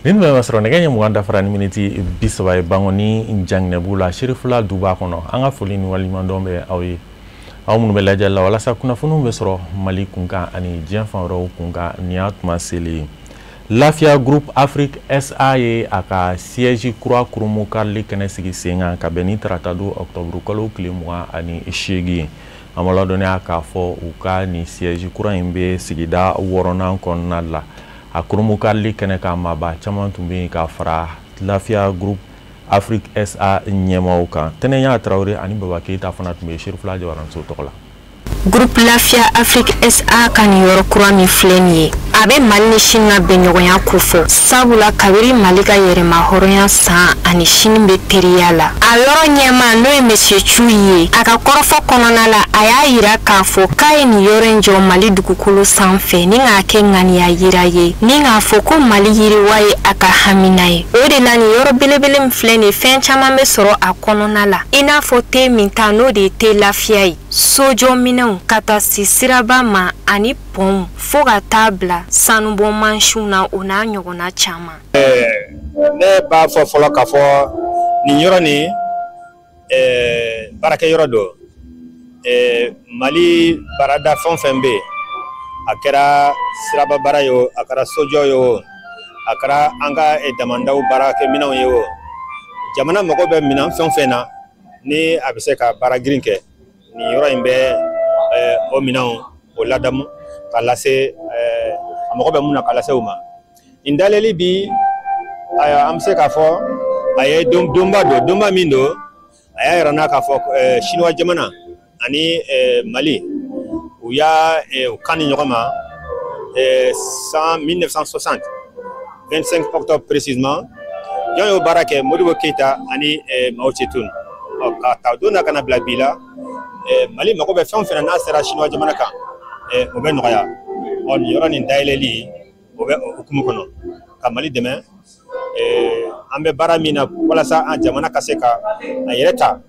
nin be masro ne ganya muganda farani miniti bisaba bangoni jangne bula shirifula duba kono anga foli ni walima dombe awi awmun be lajalla wala sakuna funu be soro mali kunka ani jenfan ro kunka niatma seli Lafia Group Afrique SAE aka siège croix kurumu karli kene sigi senga ka beni tratado octobre kolo klimwa ani shegi amala doni aka fo uka ni siège croix imbe sigida worona konna la akurumu karli kene ka maba chaman tumbi ka fara Lafia Group Afrique SA nyemauka tenenya Traoré ani baba Keita fana tumbe shirfla jawaran so tokola Groupe Lafia Afrique SA kan yoro kura mi fleni abe mali shinna be nyogonya kufo sabula kabiri malika yere mahoronya sa ani shin be teriala ayoro nyema no monsieur Chuye aka korofo konona la aya yira kafo kai ni yoro njo mali dukukulu sanfe ni ngake ngani ya yira ye ni ngafo ko mali yiri waye aka haminaye ode lani yoro belebele mfleni fen chama me soro akonona la ina fote mintano de te Lafia sojo minau kata sisiraba ma ani pom foga tabla sanu bon manshuna una nyogona chama ne ba fo folo ka fo ni yoro ni barake yoro do mali barada fonfembe akera siraba barayo akara sojo yo akara anga damandau barake minau yo jamana mako be minam fonfena ni abise ka baragrinke ni yoro imbe o minau o ladamu kalase amoko be muna kalase uma indaleli bi aya amse ka fo aye domba mindo aya rana ka fo chinois jamana ani Mali uya ukani nyokoma 1960 25 octobre précisément yo barake Modibo Keita ani Mao Tse-tung ka tawdona kana blabila Mali mako be fon fena na sera chinois jamana kan o be noya on yoro ni daileli o be okumu kono ka Mali demain ambe baramina wala sa en jamana kaseka na yereta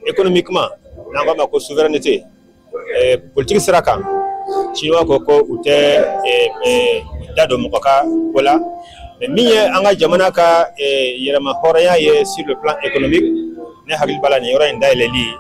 économiquement na ngoma ko souveraineté politique sera kan chinois ko ute dado mokoka wala minye anga jamana ka yerama horaya ye sur le plan économique ne hakil bala ni yoro ni daileli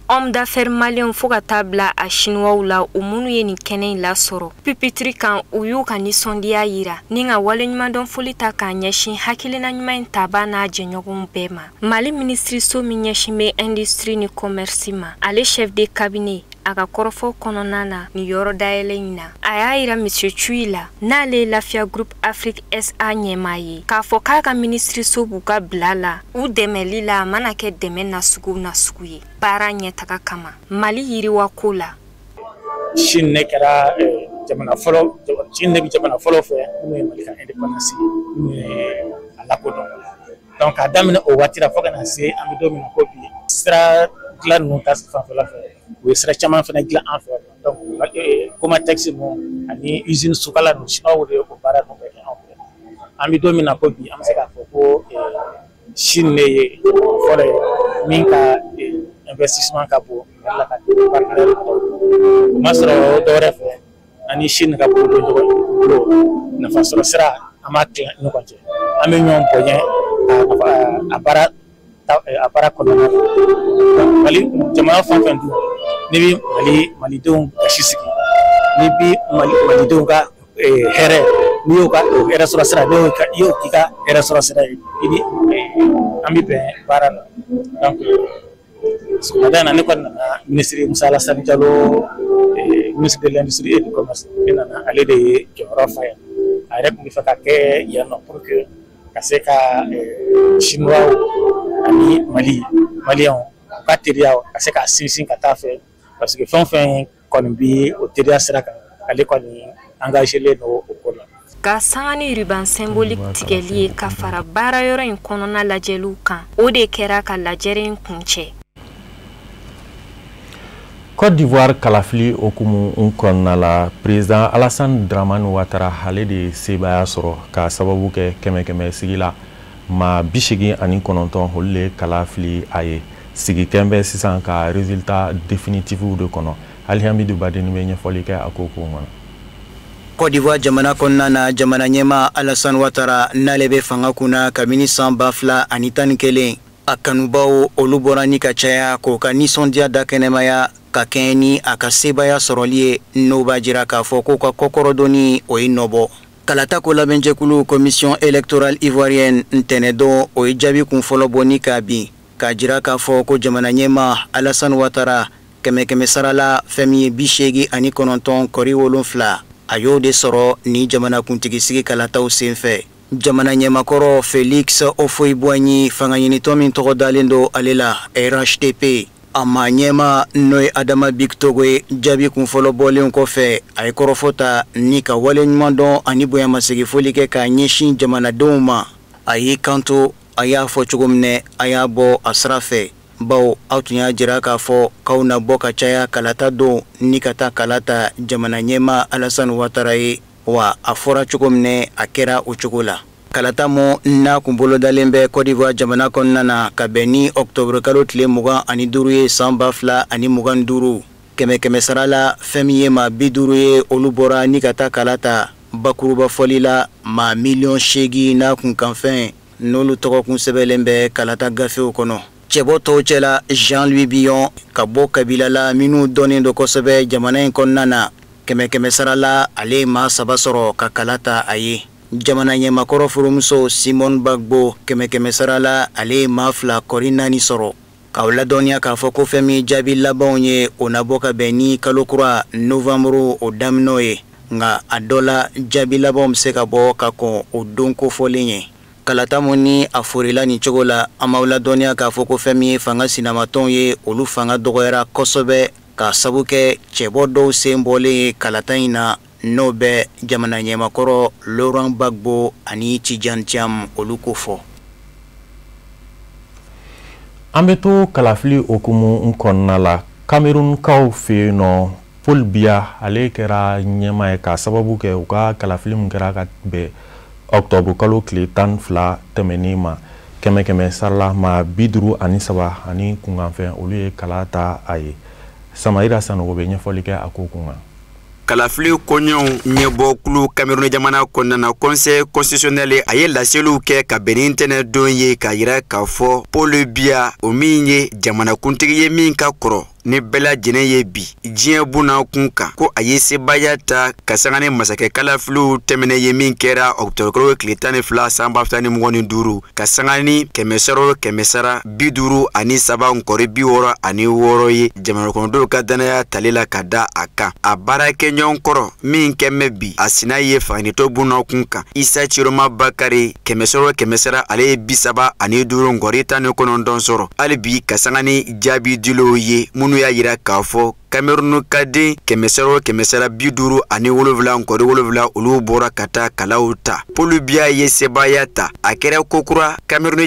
Homme d'affaires malien foga tabla a chinois la umunu ye ni kenen la soro pipitri kan uyu kan ni sondia yira ninga wale nyuma don folita kan nyeshin hakilina nyuma ntaba na jenyogun bema Mali ministry so mi nyeshime industrie ni commerce ma ale chef de cabinet aka korofo kononana ni yoro daelena aya monsieur Chuila na le Lafia Group Afrique SA nyemaye ka foka ka ministry so buka blala u demelila manake deme na suguye para nyetaka kama Mali yiri wakula shinne kara jamana folo shinne bi jamana folo fe ni Mali ka independence ni ala ko donc adamina o watira foka na se am domina ko bi stra glan non tas fa la fe we sera chama fana gla en fait donc comme taxi mo ani usine sukala no chinois o bara ko be en fait ami domina ko bi am se ka ko shinne ye fole minka investissement ka bo la ka partenaire masro do ref ani shinne ka bo do na fasoro sera amakla no ko ami ñom poñe apara kono Mali jamana fanfan du nibi Mali don kashisiki nibi Mali don ka here niyo ka era sura sira do ka yo kika era sura sira ini ami be para donc so madana ne ko na ministre Moussa Alassane Diallo ministre de l'industrie et du commerce ina na ale de jora fay arek mi faka ke yano pour que kaseka chinois ani malien bateria kaseka sinsin kata fe parce que fin konbi o teria sera kan ale koni engagé le no okona ka sangani ruban symbolique tigeli ka fara bara yoro in konona lajelu kan o de kera ka lajere kunche Côte d'Ivoire kalafili okumu unkonna la président Alassane Dramane Ouattara hale de sebaya soro ka sababu ke keme sigila ma bishigi ani kononton holle kalafili aye sigi kembe sisan ka résultat définitif de kono Alhamidou Badeni me nyefoli ka akoko ngona Côte d'Ivoire jamana kɔnɔna na jamana ɲɛma Alassane Ouattara n'ale bɛ fanga kunna kabini san 2011 a kanubaw olu bɔra ni ka caya k'o ka nisɔndiya da kɛnɛmaya ka kɛɲɛ ni a ka sebaya sɔrɔli ye n'o b'a jira k'a fɔ k'u ka kɔkɔrɔdonni o ye nɔbɔ. Kalata ko labɛnjɛkulu commission électorale ivoirienne ntɛnɛdon o ye jaabi kunfɔlɔ bɔ ni k'a bin k'a jira k'a fɔ ko jamana ɲɛma Alassane Ouattara kɛmɛ sarala fɛn min ye 89 kɔri 7 a y'o de sɔrɔ ni jamana kuntigisigi kalataw senfɛ. Jamana ɲɛmakɔrɔ Félix Houphouët-Boigny fanga ɲinitɔ min tɔgɔ dalen do ale la RHDP a ma ɲɛma n'o ye Adama Bictogo ye jaabi kunfɔlɔ bɔlen kɔfɛ a ye kɔrɔfɔ ta ni ka wale ɲuman dɔn ani bonyamasegi foli kɛ k'a ɲɛsin jamanadenw ma. A y'i kanto a y'a fɔ cogo minɛ a y'a bɔ a sira fɛ bawo aw tun y'a jira k'a fɔ k'aw na bɔ ka caya kalata don ni ka taa kalata jamana ɲɛma Alassane Ouattara ye wa a fɔra cogo minɛ a kɛra o cogo la. Kalata mo n'a kun bolodalen bɛ Côte d'Ivoire jamana kɔnɔna na ka bɛn ni octobre kalo tile 25 ye san 2025 kɛmɛ sara la fɛn min ye maa 50 ye olu bɔra ni ka taa kalata bakuruba fɔli la maa 8,000,000 n'a kun kanfɛn n'olu tɔgɔ kun sɛbɛnlen bɛ kalata gafew kɔnɔ. Cɛbɔ tɔw cɛla Jean-Louis Billon ka bɔ kabila la minnu dɔnnen do kosɛbɛ jamana in kɔnɔna na kɛmɛ sara la ale ye maa 3 sɔrɔ ka kalata a ye. Jamana ɲɛmakɔrɔ furumuso Simone Bagbo kɛmɛ sara la ale ye maa 2 kɔri 4 sɔrɔ. K'aw ladɔnniya k'a fɔ ko fɛn min jaabi labanw ye o na bɔ ka bɛn ni kalo kura novembre o daminɛw ye nka a dɔ la jaabi labanw bɛ se ka bɔ ka kɔn o don kofɔlen ye. Kalata mun ni a forila nin cogo la an m'aw ladɔnniya k'a fɔ ko fɛn min ye fanga sinamatɔnw ye olu fanga dɔgɔyara kosɛbɛ ka sabu kɛ cɛbɔ dɔw sen bɔlen ye kalata in na n'o bɛ jamana ɲɛmakɔrɔ Laurent Gbagbo ani Tidjane Thiam olu ko fɔ. An bɛ to kalafili okumu kɔnɔna la Camerounkaw fɛ yen nɔ Paul Biya ale kɛra ɲɛma ye k'a sababu kɛ u ka kalafili mun kɛra ka bɛn octobre kalo tile 12 tɛmɛnen ma kɛmɛ sarala maa 53 ani kunkanfɛn olu ye kala ta a ye. Samayira Sanogo bɛ ɲɛfɔli kɛ a ko kunkan. Kalafili koɲɛw ɲɛbɔkulu Cameroun jamana kɔnɔna conseil constitutionnel a ye laseliw kɛ ka bɛn ni ntɛnɛ don ye k'a yira k'a fɔ Paul Biya o min ye jamanakuntigi ye min ka kɔrɔ ni bɛɛ lajɛlen ye bi diɲɛ bunna kun kan ko a ye sebaya ta ka sanga ni masakɛ kalafiliw tɛmɛnen ye min kɛra octobre kalo tile 12 san 2025 ka sanga ni kɛmɛ sara 53 nkɔri 66 ye jamanakɔnɔdenw ka danaya tali la ka da a kan a baarakɛɲɔgɔn kɔrɔ min kɛmɛ bi a sina ye fanganitɔ bunna kun kan Isa Chiroma Bakari kɛmɛ sara ale ye 35 nkɔri 19 sɔrɔ hali bi ka sanga ni jaabi dilow ye n'u y'a yira k'a fɔ Cameroun ka den kɛmɛ sara 57 nkɔri 7 olu bɔra ka taa kalaw ta. Paul Biya ye sebaya ta a kɛra kokura Cameroun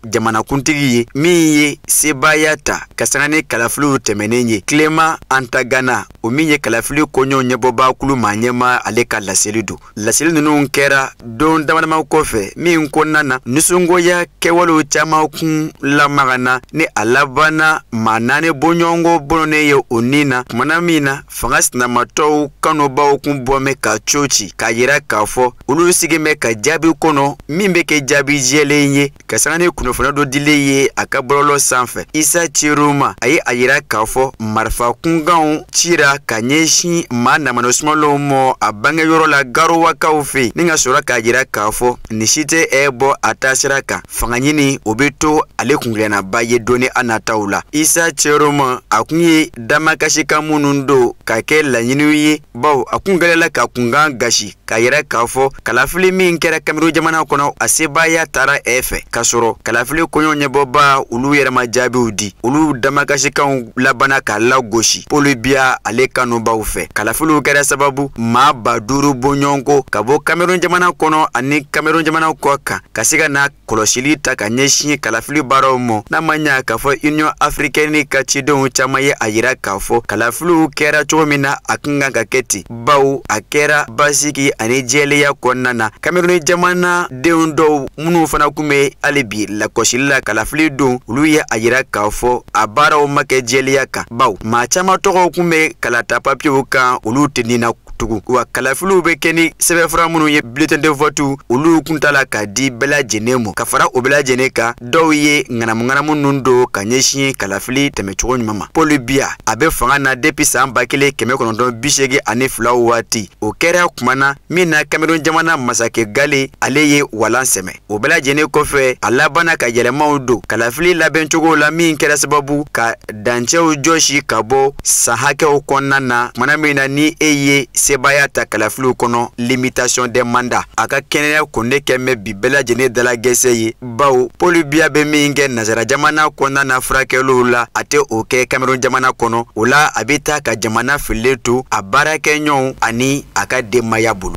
jamanakuntigi ye min ye sebaya ta ka sanga ni kalafiliw tɛmɛnen ye. Clément Antagana o min ye kalafili koɲɛw ɲɛbɔbakulu maa ɲɛma ale ka laseli don. Laseli ninnu kɛra don damadama kɔfɛ min kɔnɔna na nisɔngoya kɛwalew caman kun lamagana ni a labanna maa 4 bɔɲɔgɔnko bɔnnen ye o nina kumana min na fanga sinamatɔw kanubaw kun bɔmɛ ka coci k'a yira k'a fɔ olu sigi bɛ ka jaabi kɔnɔ min bɛ kɛ jaabi jɛlen ye ka sanga ni kunnafoniya dɔ dilen ye a ka bɔlɔlɔ sanfɛ. Isa Chiroma a ye a yira k'a fɔ marifa kunganw cira ka ɲɛsin maa namanasumalenw mɔ a bangeyɔrɔ la Garowakaw fɛ ni ka sɔrɔ k'a yira k'a fɔ ni si tɛ bɔ a taasira kan fanga ɲini o bɛ to ale kungilenaba ye dɔɔni a nataw la. Isa Chiroma a kun ye damakasika minnu don ka kɛ laɲiniw ye bawo a kun gɛlɛla ka kunkan gasi k'a yɛrɛ k'a fɔ kalafili min kɛra Cameroun jamana kɔnɔ a sebaya taara fɛ k'a sɔrɔ kalafili koɲɛw ɲɛbɔba olu yɛrɛma jaabiw di olu damakasikanw labanna k'a lagosi. Paul Biya ale kanubaw fɛ kalafiliw kɛra sababu maa 50 bɔɲɔgɔnko ka bɔ Cameroun jamana kɔnɔ ani Cameroun jamana kɔ kan ka se ka na kɔlɔsili ta ka ɲɛsin kalafili baaraw mɔ n'a ma ɲa k'a fɔ Union africaine ka cidenw caman ye a yira k'a fɔ kalafiliw kɛra cogo min na a kan ka kɛ ten bawo a kɛra basigi ani jɛlenya kɔnɔna na. Cameroun jamana denw dɔw minnu fana kun bɛ hali bi lakɔsili la kalafili don olu ye a yira k'a fɔ a baaraw ma kɛ jɛlenya kan bawo maa caman tɔgɔw kun bɛ kalata papiyew kan olu tɛ nin na tugu wa kalafiliw be kɛ ni sɛbɛnfura minnu ye bulletin de vote olu kuntala ka di bɛɛ lajɛlen ma ka fara o bɛɛ lajɛlen kan dɔw ye ŋanamu ninnu don ka ɲɛsin kalafili tɛmɛcogo ɲuman ma Paul Biya a bɛ fanga na depuis san 1982 waati o kɛra kumana min na Cameroun jamana masakɛ Gale ale ye walan sɛmɛ o bɛɛ lajɛlen kɔfɛ a labana ka yɛlɛmaw don kalafili labɛncogo la min kɛra sababu ka dancɛw jɔsi ka bɔ san hakɛw kɔnɔna na kumana min na ni e ye sebaya ta kalafiliw kɔnɔ limitation des mandats a ka kɛnɛya konde kɛmɛ bi bɛɛ lajɛlen dala gɛsɛ ye bawo Paul Biya bɛ min kɛ nazara jamana kɔnɔna na furakɛliw la a tɛ o kɛ Cameroun jamana kɔnɔ o la a bɛ taa ka jamana fililen to a baarakɛɲɔgɔnw ani a ka denbaya bolo.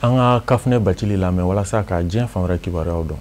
An ka Kafunɛ Bacili lamɛn walasa ka diɲɛ fan wɛrɛ kibaruyaw dɔn.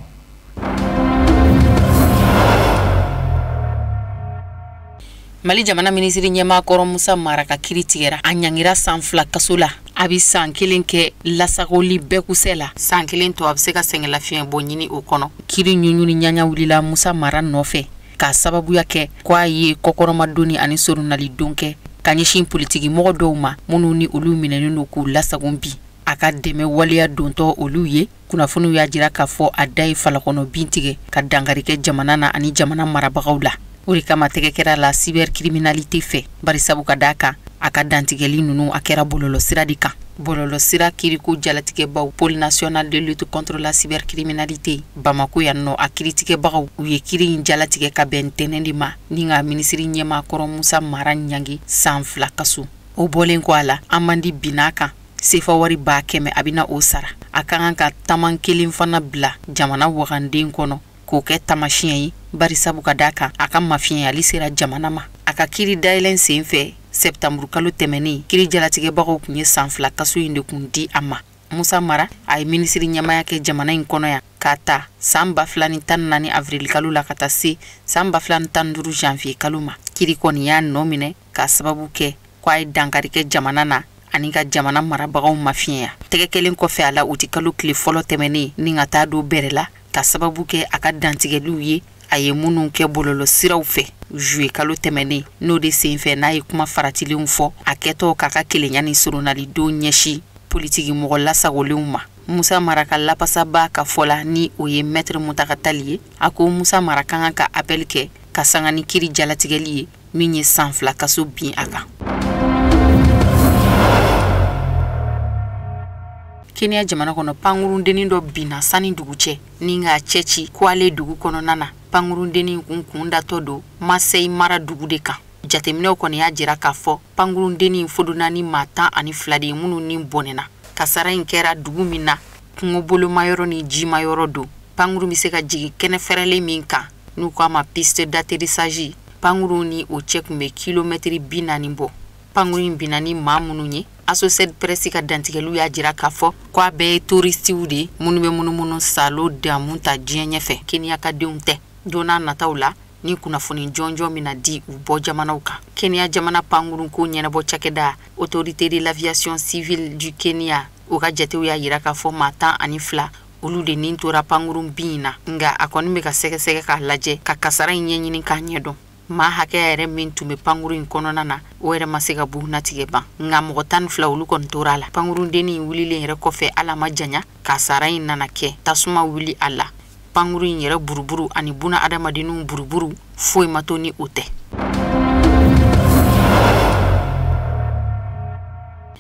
Mali jamana minisiri ɲɛmaa kɔrɔ Musa Mara ka kiri tigɛra a ɲangira san 2 kaso la a bi san 1 kɛ lasagoli bɛɛ kusɛ la san 1 to a bɛ se ka sɛngɛlafiɲɛ bɔ ɲini o kɔnɔ kiri ɲuɲuni ɲaɲa wulila Musa Mara nɔfɛ ka sababuya kɛ ko a ye kɔkɔrɔmadonni ani sorunalidon kɛ ka ɲɛsin politiki mɔgɔ dɔw ma minnu ni olu minɛnen don k'u lasagon bi a ka dɛmɛ waleya dontɔ olu ye kunnafoniw y'a jira k'a fɔ a da ye falakɔnɔ bin tigɛ ka dankari kɛ jamana na ani jamana marabagaw la o de kama tɛgɛ kɛra la cybercriminalité fɛ barisabu ka d'a kan a ka dantigɛli ninnu a kɛra bɔlɔlɔsira de kan bɔlɔlɔsira kiriko jalatigɛbaw Pôle national de lutte contre la cybercriminalité Bamako yan nɔ a kiritigɛbagaw u ye kiri in jalatigɛ ka bɛn ntɛnɛn de ma ni ka minisiri ɲɛmaa kɔrɔ Musa Mara ɲangi san 2 kaso o bɔlen kɔ a la an man di bin'a kan sefa wari 100 a bɛna o sara a ka kan ka taman 1 fana bila jamana waganden kɔnɔ k'o kɛ tamasiyɛn ye barisabu ka d'a kan a ka mafiyɛnyali sera jamana ma a ka kiri dayɛlɛn sen fɛ septembre kalo tɛmɛnen kiri jalatigɛbagaw kun ye san 2 kaso in de kun di a ma Musa Mara a ye minisiri ɲɛmaya kɛ jamana in kɔnɔ yan k'a ta san 2014 avril kalo la ka taa se san 2015 janvier kalo ma kiri kɔni y'a nɔ minɛ k'a sababu kɛ ko a ye dankari kɛ jamana na ani ka jamana marabagaw mafiyɛnya tɛgɛ kelen kɔfɛ a la o ti kalo tile fɔlɔ tɛmɛnen ni ka taa don bɛrɛ la ka sababu kɛ a ka dantigɛliw ye a ye minnu kɛ bɔlɔlɔ siraw fɛ juillet kalo tɛmɛnen n'o de sen fɛ n'a ye kuma faratilenw fɔ a kɛtɔ k'a ka kelenya ni soronnalidon ɲɛsi politiki mɔgɔ lasagolenw ma Musa Mara ka lapasaba ka fɔla ni o ye maître Muntaka Tali ye a ko Musa Mara ka kan ka appel kɛ ka sanga ni kiri jalatigɛli ye min ye san 2 kaso bin a kan. Kenya jamana kɔnɔ pangurundennin dɔ binna sani dugu cɛ ni ka cɛci ko ale dugu kɔnɔna na pangurundennin kun datɔ don Masai Mara dugu de kan jateminɛw kɔni y'a jira k'a fɔ pangurundennin fodonna ni maa 12 de minnu ni bɔnɛna kasara in kɛra dugu min na kungobolomayɔrɔ ni jimayɔrɔ don pangurun bɛ se ka jigin kɛnɛ fɛrɛlen min kan n'u k'a ma piste d'atterrissage pangurun ni o cɛ kun bɛ kilomɛtiri 40 bɔ pangurun binna ni maa minnu ye Associated Press ka dantigɛliw y'a jira k'a fɔ ko a bɛɛ ye touristiw de minnu bɛ munumunu salo damu ta diɲɛ ɲɛfɛ Kenya ka denw tɛ donna nataw la ni kunnafoni jɔnjɔn min na di u bɔ jamanaw kan Kenya jamana pangurun ko ɲɛnabɔ cakɛda Autorité de l'aviation civile du Kenya o ka jatew y'a jira k'a fɔ maa 12 olu de nin tora pangurun bin na nga a kɔni bɛ ka sɛgɛsɛgɛ k'a lajɛ ka kasara in ɲɛɲini k'a ɲɛdɔn maa hakɛya yɛrɛ min tun bɛ pangurun in kɔnɔna na o yɛrɛ ma se ka bu natigɛ ban nga mɔgɔ 12 olu kɔni tora a la pangurundennin wulilen yɛrɛ kɔfɛ ala ma janya ka sara in nana kɛ tasuma wuli a la pangurun in yɛrɛ buruburu ani buna adamadenninw buruburu foyi ma to ni o tɛ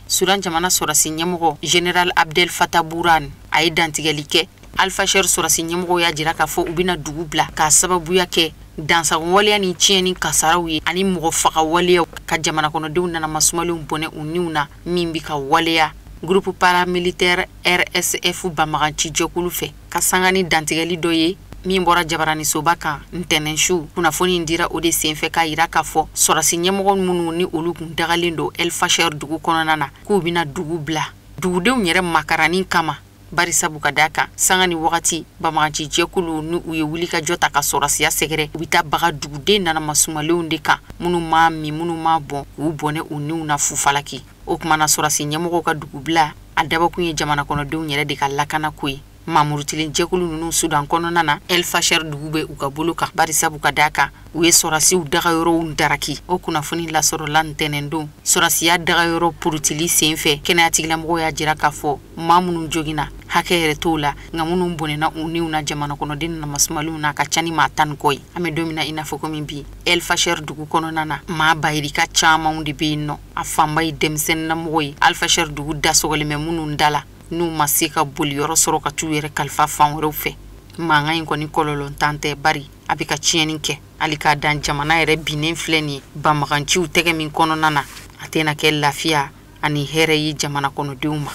Sudan jamana sɔrasi ɲɛmɔgɔ General Abdel Fattah Burhan a ye dantigɛli kɛ Alfashir sɔrasi ɲɛmɔgɔ y'a jira k'a fɔ u bɛna dugu bila k'a sababuya kɛ dansagon waleya ni tiɲɛni kasaraw ye ani mɔgɔ faga waleyaw ka jamana kɔnɔdenw nana masumalenw bɔnɛ u niw na min bi ka waleya groupe paramilitaire RSF bamaganci jɛkulu fɛ ka sanga ni dantigɛli dɔ ye min bɔra jabarani soba kan ntɛnɛn su kunnafoni dira o de senfɛ k'a yira k'a fɔ sɔrasi ɲɛmɔgɔ minnu ni olu kun dagalen don El Fasher dugu kɔnɔna na k'u bɛna dugu bila dugudenw yɛrɛ makarani kama barisabu ka d'a kan sanga ni wagati bamaganci jɛkulu ni u ye wuli ka jɔ ta ka sɔrasiya sɛgɛrɛ u bɛ taa baga duguden nana masumalenw de kan minnu ma min minnu ma bɔn k'u bɔnɛ u niw na fufalaki o kumana sɔrasi ɲɛmɔgɔw ka dugu bila a dabɔkun ye jamana kɔnɔdenw yɛrɛ de ka lakana ko ye mamurutilin jɛkulu nunu Sudan kɔnɔna na El Fasher dugu bɛ u ka bolo kan bari sabu ka d'a kan u ye sɔrasiw dagayɔrɔw daraki o kunnafoni lasɔrɔla ntɛnɛn don sɔrasiya dagayɔrɔ purutili senfɛ kɛnɛya tigilamɔgɔw y'a jira k'a fɔ maa minnu joginna hakɛ yɛrɛ t'o la nka minnu bɔnɛna u niw na jamana kɔnɔden namasumaliw na ka ca ni maa 10 kɔ ye an bɛ don min na i n'a fɔ komi bi El Fasher dugu kɔnɔna na maa bayirika camanw de bɛ yen nɔ a fanba ye denmisɛnninlamɔgɔ ye El Fasher dugu da sɔgɔlen bɛ minnu da la n'u ma se ka boliyɔrɔ sɔrɔ ka t'u yɛrɛ kalifa fan wɛrɛw fɛ mankan in kɔni kɔlɔlɔntan tɛ bari a bɛ ka tiɲɛni kɛ hali k'a dan jamana yɛrɛ binnen filɛ nin ye banbaganciw tɛgɛ min kɔnɔna na a tɛna kɛ lafiya ani hɛrɛ ye jamana kɔnɔdenw ma.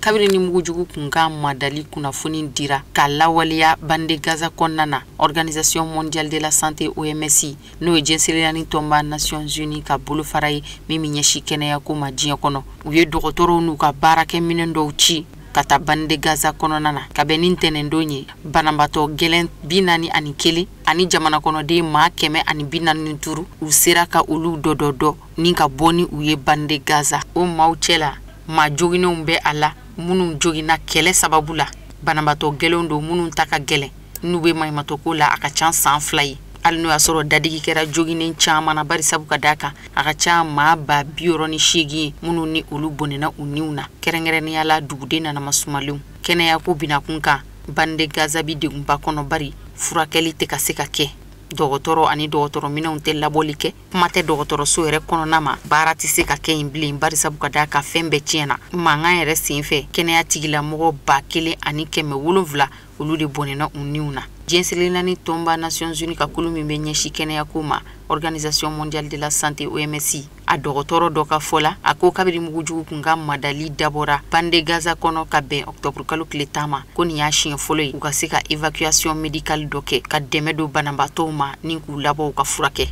kabiri ni mugujugu kunkan madali kunnafoni dira ka lawaliya bande Gaza kɔnɔna na Organisation mondiale de la santé OMS n'o ye jɛnsɛnɛya tɔnba Nations Unies ka bolofara ye min bɛ ɲɛsin kɛnɛya ko ma diɲɛ kɔnɔ u ye dɔgɔtɔrɔw n'u ka baarakɛminɛn dɔw ci ka taa bande Gaza kɔnɔna na ka bɛn ni ntɛnɛndon ye banabaatɔ gɛlɛn 41 ani jamana kɔnɔden maa 145 u sera ka olu dɔ ni ka bɔ ni u ye bande Gaza o maaw cɛla maa joginenw bɛ a la minnu jogina kɛlɛ sababu la banabaatɔ gɛlɛnw don minnu ta ka gɛlɛn n'u bɛ maɲumatɔ ko la a ka ca san 2 ye hali n'o y'a sɔrɔ dadigi kɛra joginen caman na bari sabu ka d'a kan a ka ca maa 68 ye minnu ni olu bɔnɛna u niw na kɛrɛnkɛrɛnnenya la duguden nanamasumalenw kɛnɛya ko binakun kan bande Gaza bi degunba kɔnɔ bari furakɛli tɛ ka se ka kɛ dɔgɔtɔrɔ ani dɔgɔtɔrɔminɛnw tɛ labɔli kɛ kuma tɛ dɔgɔtɔrɔso yɛrɛ kɔnɔna ma baara tɛ se ka kɛ yen bilen bari sabu ka d'a kan fɛn bɛɛ tiɲɛna mankan yɛrɛ senfɛ kɛnɛya tigilamɔgɔ 1700 olu de bɔnɛna u niw na jɛnsɛnɛya tɔnba Nations Unies ka kulu min bɛ ɲɛsin kɛnɛya ko ma Organisation mondiale de la santé OMS a dɔgɔtɔrɔ dɔ ka fɔ la a ko kabiri mugujugu kunkan madali dabɔra bande Gaza kɔnɔ ka bɛn octobre kalo tile 10 ma ko nin y'a siɲɛ fɔlɔ ye u ka se ka évacuation médicale dɔ kɛ ka dɛmɛ don banabaatɔw ma ni k'u labɔ u ka furakɛ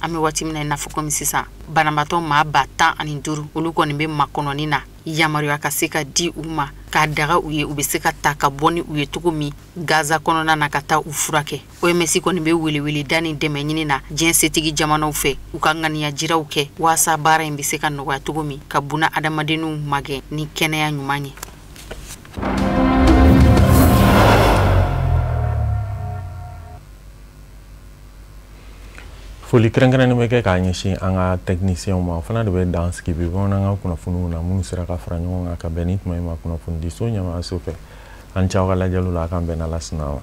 an bɛ waati min na i n'a fɔ komi sisan banabaatɔ maa 15 olu kɔni bɛ makɔnɔni na yamaruya ka se ka di u ma k'a daga u ye u bɛ se ka ta ka bɔ ni u ye cogo min Gaza kɔnɔna na ka taa u furakɛ OMS kɔni bɛ welewele da ni dɛmɛ ɲini na diɲɛ setigi jamanaw fɛ u ka ŋaniya jiraw kɛ waasa baara in bɛ se ka nɔgɔya cogo min ka buna adamadenw magɛn ni kɛnɛya ɲuman ye. Foli kɛrɛnkɛrɛnnen bɛ kɛ k'a ɲɛsin an ka techniciens ma o fana de bɛ dan sigi bi bamanankan kunnafoniw na minnu sera ka fara ɲɔgɔn kan ka bɛn ni tuma in ma kunnafoni di so ɲɛmaayaso fɛ an caw ka lajɛliw la a kan bɛn n'Ala sɔnna ma.